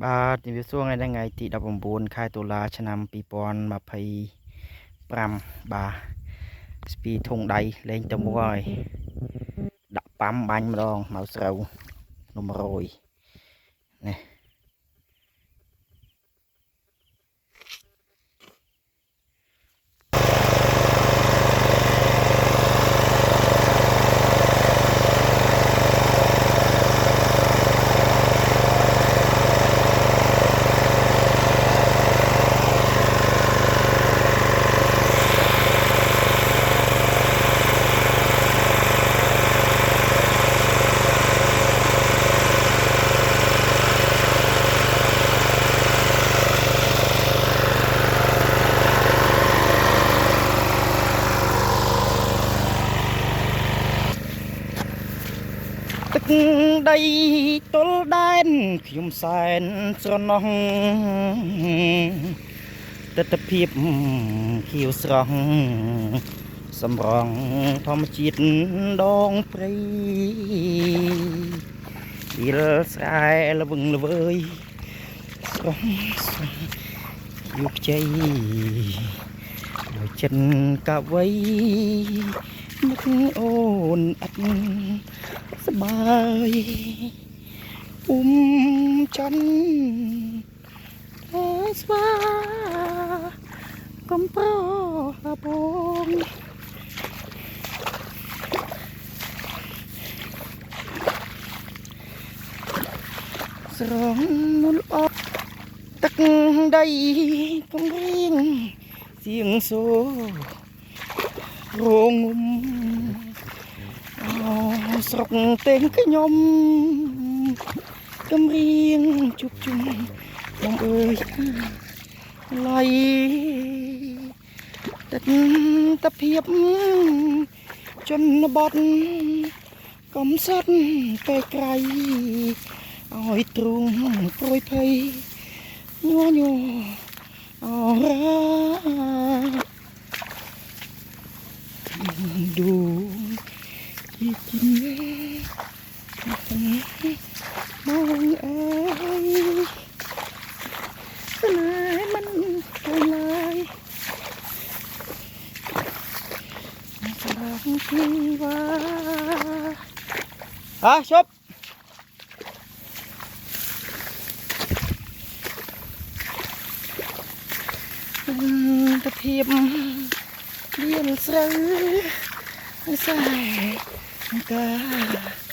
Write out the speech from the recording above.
បាទនិយាយសួរថ្ងៃទី19 ខែតុលាឆ្នាំ2025បាទស្ពីធុងដៃលេងទៅមួយហើយដាក់ប៉ាំបាញ់ម្ដងមកស្រូវនំរយនេះ ទឹកដីទល់ដែនខ្ញុំសែនស្រណោះទិដ្ឋភាពខៀវស្រស់សម្រងធម្មជាតិដងព្រៃវាលស្រែល្វឹងល្វើយស្រស់យុគជ័យដោយចិនកវីនឹកអូនអត់សបាយច័ន្ទតែស្វាកំប្របងស្រងមុលអត់ទឹកដីកំរៀងសៀងសូរងំស្រុកទេងខ្ញុំកំរៀងជុកជុំបងអើយឡៃទឹកតភាពជនបទកំសត់ពេលក្រៃឲ្យទ្រូងព្រួយភ័យញ័រញ័រអរ៉ាឌូជីជីមកអើយស្នេហ៍មិនទៅឡើយស្រងជីវ៉ាជប់ទៅភាពលៀនស្រូវស្អាយកា